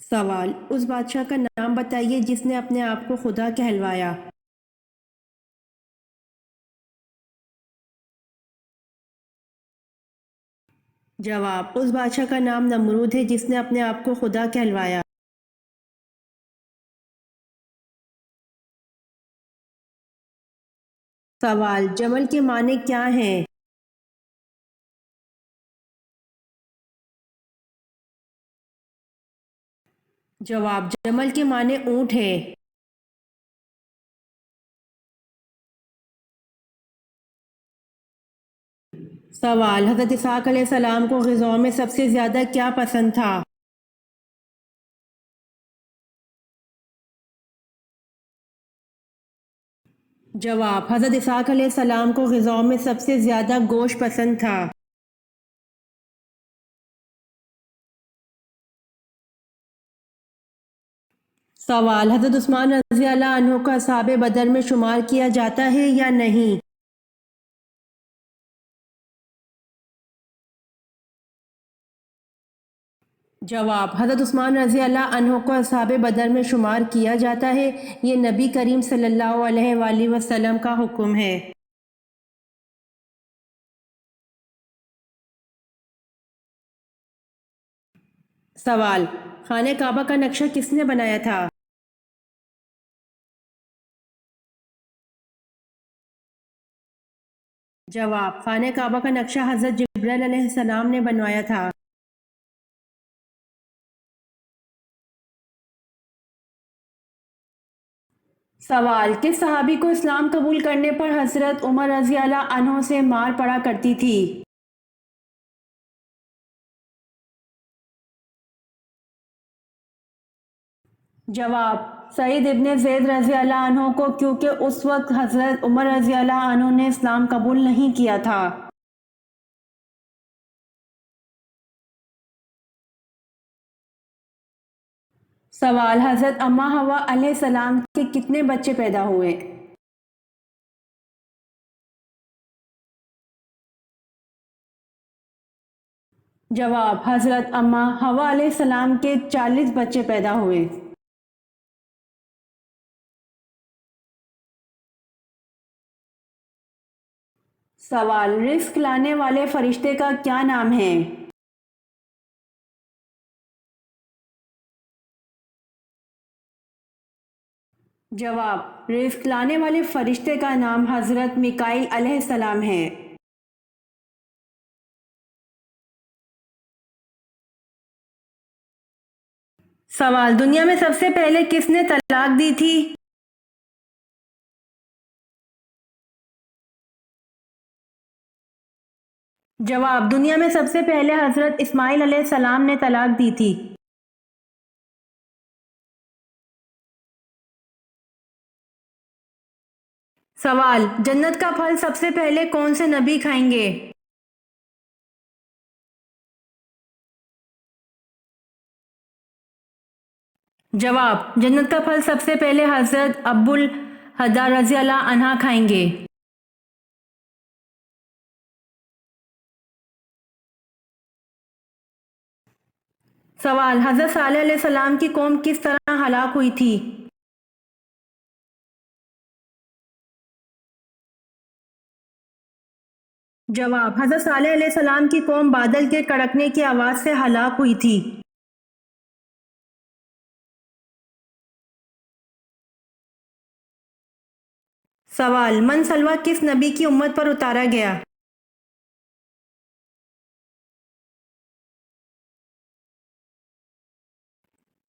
سوال: اس بادشاہ کا نام بتائیے جس نے اپنے آپ کو خدا کہلوایا۔ جواب: اس بادشاہ کا نام نمرود ہے جس نے اپنے آپ کو خدا کہلوایا۔ سوال: جمل کے معنی کیا ہیں؟ جواب: جمل کے معنی اونٹ ہے۔ سوال: حضرت اسحاق علیہ السلام کو غذاؤں میں سب سے زیادہ کیا پسند تھا؟ جواب: حضرت اسحاق علیہ السلام کو غذاؤں میں سب سے زیادہ گوشت پسند تھا۔ سوال: حضرت عثمان رضی اللہ عنہ کو اصحاب بدر میں شمار کیا جاتا ہے یا نہیں؟ جواب: حضرت عثمان رضی اللہ عنہ کو اصحاب بدر میں شمار کیا جاتا ہے، یہ نبی کریم صلی اللہ علیہ وآلہ وسلم کا حکم ہے۔ سوال: خانہ کعبہ کا نقشہ کس نے بنایا تھا؟ جواب: خانہ کعبہ کا نقشہ حضرت جبرائیل علیہ السلام نے بنوایا تھا۔ سوال: کس صحابی کو اسلام قبول کرنے پر حضرت عمر رضی اللہ عنہ سے مار پڑا کرتی تھی؟ جواب: سعید ابن زید رضی اللہ عنہ کو، کیونکہ اس وقت حضرت عمر رضی اللہ عنہ نے اسلام قبول نہیں کیا تھا۔ سوال: حضرت اماں حوا علیہ السلام کے کتنے بچے پیدا ہوئے؟ جواب: حضرت اماں حوا علیہ السلام کے 40 بچے پیدا ہوئے۔ سوال: رزق لانے والے فرشتے کا کیا نام ہے؟ جواب: رزق لانے والے فرشتے کا نام حضرت میکائیل علیہ السلام ہے۔ سوال: دنیا میں سب سے پہلے کس نے طلاق دی تھی؟ جواب: دنیا میں سب سے پہلے حضرت اسماعیل علیہ السلام نے طلاق دی تھی۔ سوال: جنت کا پھل سب سے پہلے کون سے نبی کھائیں گے؟ جواب: جنت کا پھل سب سے پہلے حضرت ابو الہدا رضی اللہ عنہ کھائیں گے۔ سوال: حضرت صالح علیہ السلام کی قوم کس طرح ہلاک ہوئی تھی؟ جواب: حضرت صالح علیہ السلام کی قوم بادل کے کڑکنے کی آواز سے ہلاک ہوئی تھی۔ سوال: من سلوہ کس نبی کی امت پر اتارا گیا؟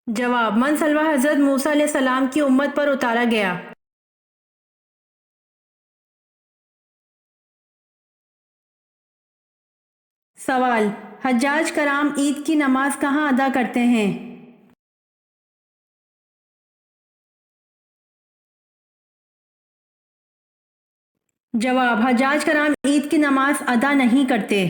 جواب: من سلوہ حضرت موسیٰ علیہ السلام کی امت پر اتارا گیا۔ سوال: حجاج کرام عید کی نماز کہاں ادا کرتے ہیں؟ جواب: حجاج کرام عید کی نماز ادا نہیں کرتے۔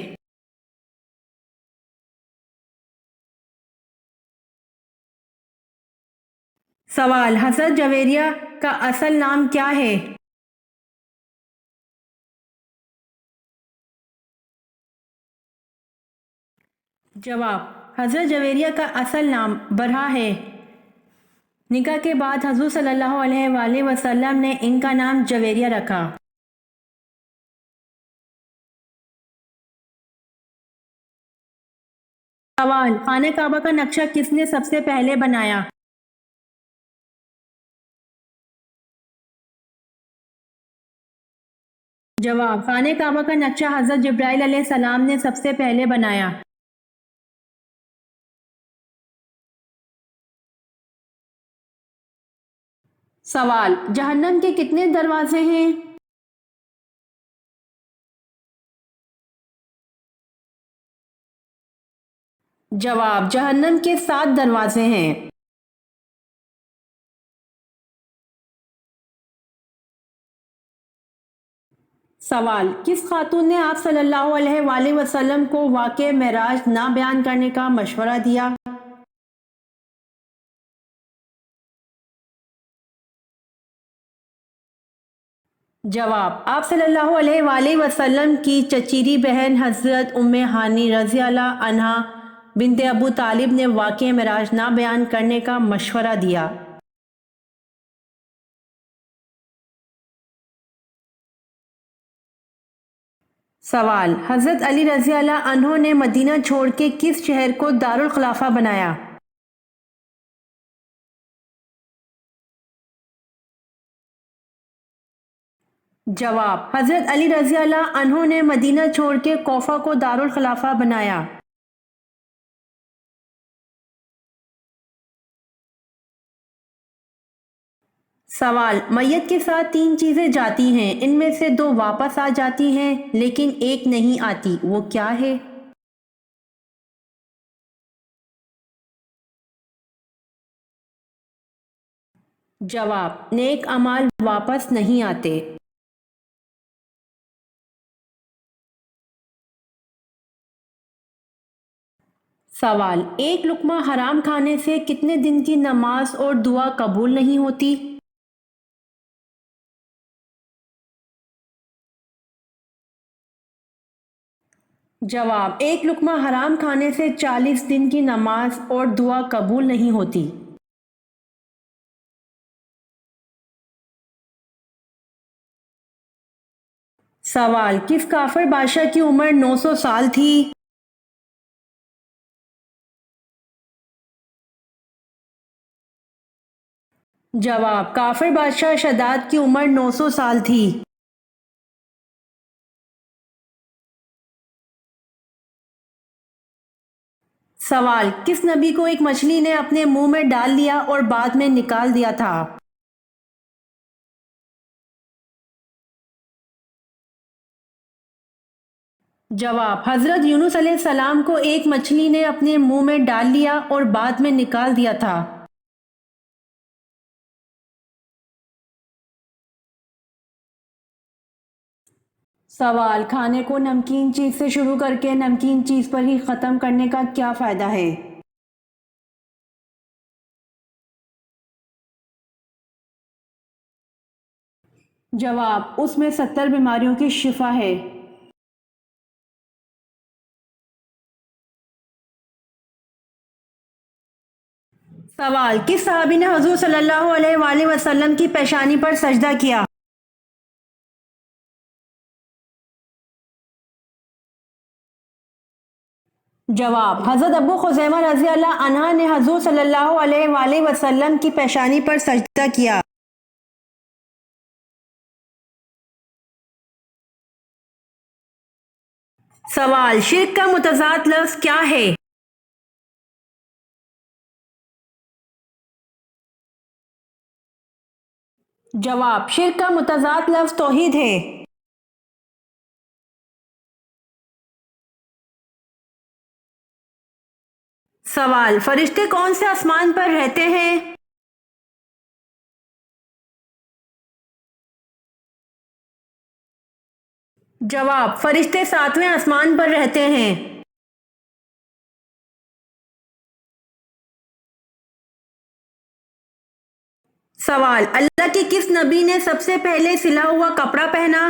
سوال: حضرت جویریہ کا اصل نام کیا ہے؟ جواب: حضرت جویریہ کا اصل نام برہا ہے۔ نکاح کے بعد حضور صلی اللہ علیہ وآلہ وسلم نے ان کا نام جویریہ رکھا۔ سوال: خانہ کعبہ کا نقشہ کس نے سب سے پہلے بنایا؟ جواب: خانہ کعبہ کا نقشہ حضرت جبرائیل علیہ السلام نے سب سے پہلے بنایا۔ سوال: جہنم کے کتنے دروازے ہیں؟ جواب: جہنم کے 7 دروازے ہیں۔ سوال: کس خاتون نے آپ صلی اللہ علیہ وآلہ وسلم کو واقعہ معراج نہ بیان کرنے کا مشورہ دیا؟ جواب: آپ صلی اللہ علیہ وآلہ وسلم کی چچیری بہن حضرت ام ہانی رضی اللہ عنہا بنت ابو طالب نے واقعہ معراج نہ بیان کرنے کا مشورہ دیا۔ سوال: حضرت علی رضی اللہ عنہ نے مدینہ چھوڑ کے کس شہر کو دارالخلافہ بنایا؟ جواب: حضرت علی رضی اللہ عنہ نے مدینہ چھوڑ کے کوفہ کو دارالخلافہ بنایا۔ سوال: میت کے ساتھ 3 چیزیں جاتی ہیں، ان میں سے 2 واپس آ جاتی ہیں لیکن ایک نہیں آتی، وہ کیا ہے؟ جواب: نیک اعمال واپس نہیں آتے۔ سوال: ایک لقمہ حرام کھانے سے کتنے دن کی نماز اور دعا قبول نہیں ہوتی؟ جواب: ایک لقمہ حرام کھانے سے 40 دن کی نماز اور دعا قبول نہیں ہوتی۔ سوال: کس کافر بادشاہ کی عمر 900 سال تھی؟ جواب: کافر بادشاہ شداد کی عمر 900 سال تھی۔ سوال: کس نبی کو ایک مچھلی نے اپنے منہ میں ڈال لیا اور بعد میں نکال دیا تھا؟ جواب: حضرت یونس علیہ السلام کو ایک مچھلی نے اپنے منہ میں ڈال لیا اور بعد میں نکال دیا تھا۔ سوال: کھانے کو نمکین چیز سے شروع کر کے نمکین چیز پر ہی ختم کرنے کا کیا فائدہ ہے؟ جواب: اس میں 70 بیماریوں کی شفا ہے۔ سوال: کس صحابی نے حضور صلی اللہ علیہ وآلہ وسلم کی پیشانی پر سجدہ کیا؟ جواب: حضرت ابو خزیمہ رضی اللہ عنہ نے حضور صلی اللہ علیہ وآلہ وسلم کی پیشانی پر سجدہ کیا۔ سوال: شرک کا متضاد لفظ کیا ہے؟ جواب: شرک کا متضاد لفظ توحید ہے۔ سوال: فرشتے کون سے آسمان پر رہتے ہیں؟ جواب: فرشتے 7ویں آسمان پر رہتے ہیں۔ سوال: اللہ کے کس نبی نے سب سے پہلے سلا ہوا کپڑا پہنا؟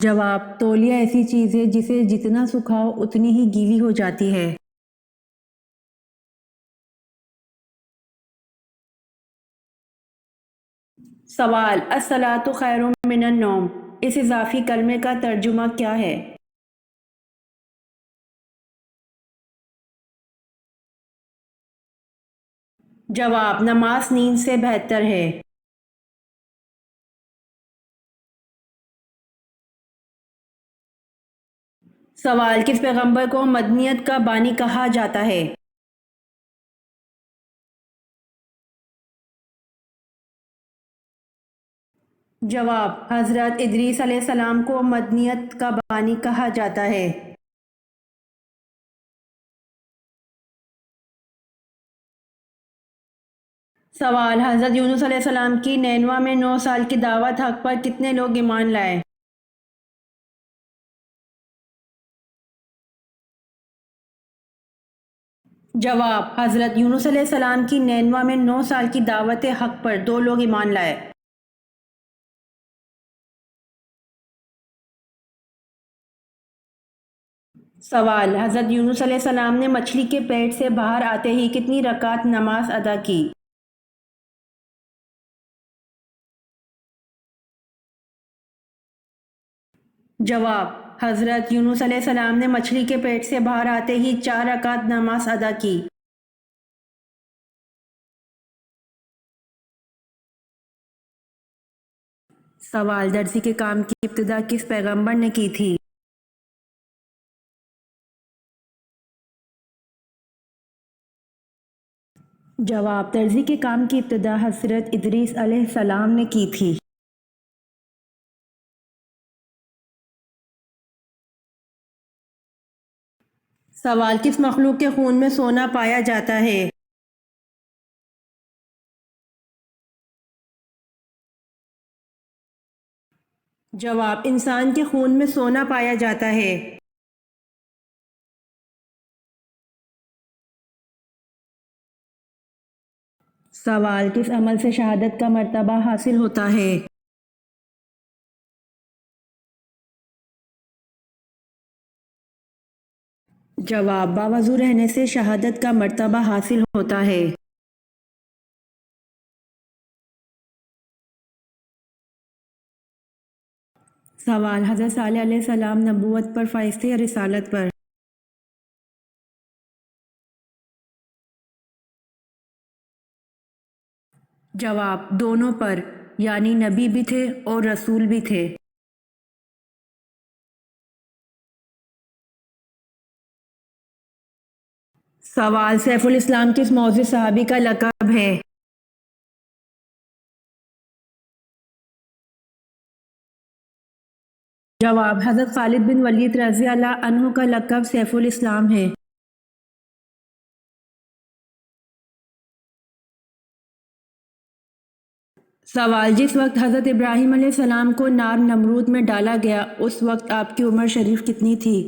جواب: تولیہ ایسی چیز ہے جسے جتنا سکھاؤ اتنی ہی گیلی ہو جاتی ہے۔ سوال: الصلاۃ خیر من النوم، اس اضافی کلمے کا ترجمہ کیا ہے؟ جواب: نماز نیند سے بہتر ہے۔ سوال: کس پیغمبر کو مدنیت کا بانی کہا جاتا ہے؟ جواب: حضرت ادریس علیہ السلام کو مدنیت کا بانی کہا جاتا ہے۔ سوال: حضرت یونس علیہ السلام کی نینوا میں 9 سال کی دعوت حق پر کتنے لوگ ایمان لائے؟ جواب: حضرت یونس علیہ السلام کی نینوا میں 9 سال کی دعوت حق پر 2 لوگ ایمان لائے۔ سوال: حضرت یونس علیہ السلام نے مچھلی کے پیٹ سے باہر آتے ہی کتنی رکعت نماز ادا کی؟ جواب: حضرت یونس علیہ السلام نے مچھلی کے پیٹ سے باہر آتے ہی 4 رکعت نماز ادا کی۔ سوال: درزی کے کام کی ابتدا کس پیغمبر نے کی تھی؟ جواب: درزی کے کام کی ابتدا حضرت ادریس علیہ السلام نے کی تھی۔ سوال: کس مخلوق کے خون میں سونا پایا جاتا ہے؟ جواب: انسان کے خون میں سونا پایا جاتا ہے۔ سوال: کس عمل سے شہادت کا مرتبہ حاصل ہوتا ہے؟ جواب: باوضو رہنے سے شہادت کا مرتبہ حاصل ہوتا ہے۔ سوال: حضرت صالح علیہ السلام نبوت پر فائز تھے یا رسالت پر؟ جواب: دونوں پر، یعنی نبی بھی تھے اور رسول بھی تھے۔ سوال: سیف الاسلام کس معزز صحابی کا لقب ہے؟ جواب: حضرت خالد بن ولید رضی اللہ عنہ کا لقب سیف الاسلام ہے۔ سوال: جس وقت حضرت ابراہیم علیہ السلام کو نار نمرود میں ڈالا گیا اس وقت آپ کی عمر شریف کتنی تھی؟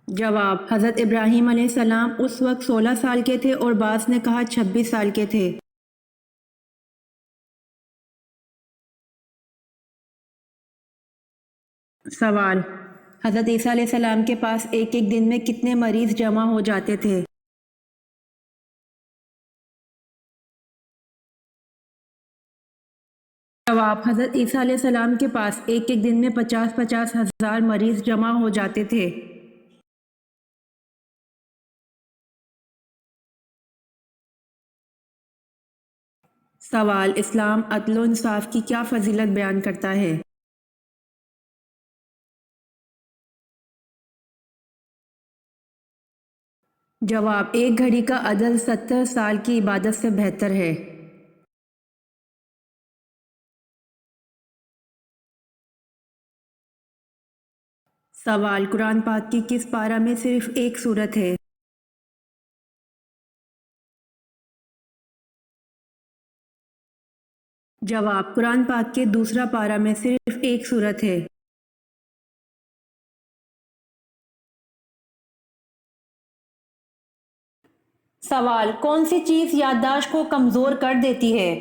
جواب: حضرت ابراہیم علیہ السلام اس وقت 16 سال کے تھے اور بعض نے کہا 26 سال کے تھے۔ سوال: حضرت عیسیٰ علیہ السلام کے پاس ایک ایک دن میں کتنے مریض جمع ہو جاتے تھے؟ جواب: حضرت عیسیٰ علیہ السلام کے پاس ایک ایک دن میں 50 ہزار مریض جمع ہو جاتے تھے۔ سوال: اسلام عدل و انصاف کی کیا فضیلت بیان کرتا ہے؟ جواب: ایک گھڑی کا عدل 70 سال کی عبادت سے بہتر ہے۔ سوال: قرآن پاک کی کس پارہ میں صرف ایک سورت ہے؟ جواب: قرآن پاک کے دوسرا پارہ میں صرف ایک سورت ہے۔ سوال، کون سی چیز یادداشت کو کمزور کر دیتی ہے؟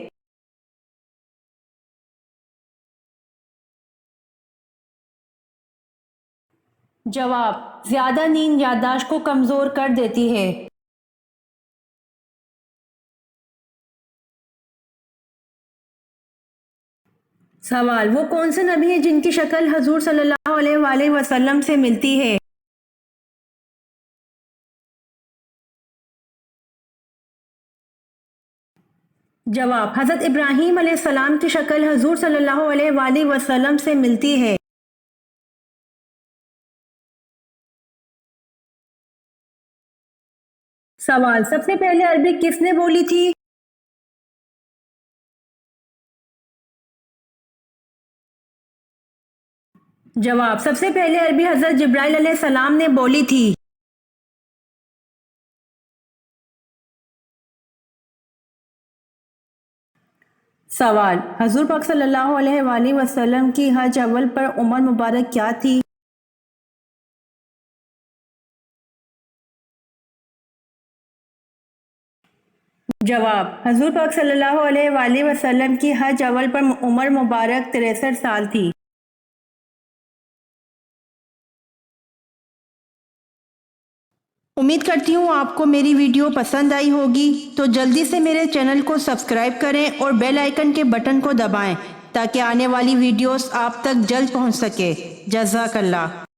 جواب، زیادہ نیند یادداشت کو کمزور کر دیتی ہے۔ سوال، وہ کون سے نبی ہیں جن کی شکل حضور صلی اللہ علیہ وآلہ وسلم سے ملتی ہے؟ جواب، حضرت ابراہیم علیہ السلام کی شکل حضور صلی اللہ علیہ وآلہ وسلم سے ملتی ہے۔ سوال، سب سے پہلے عربی کس نے بولی تھی؟ جواب، سب سے پہلے عربی حضرت جبرائیل علیہ السلام نے بولی تھی۔ سوال، حضور پاک صلی اللہ علیہ وآلہ وسلم کی حج اول پر عمر مبارک کیا تھی؟ جواب، حضور پاک صلی اللہ علیہ وآلہ وسلم کی حج اول پر عمر مبارک 63 سال تھی۔ امید کرتی ہوں آپ کو میری ویڈیو پسند آئی ہوگی، تو جلدی سے میرے چینل کو سبسکرائب کریں اور بیل آئیکن کے بٹن کو دبائیں تاکہ آنے والی ویڈیوز آپ تک جلد پہنچ سکے۔ جزاک اللہ۔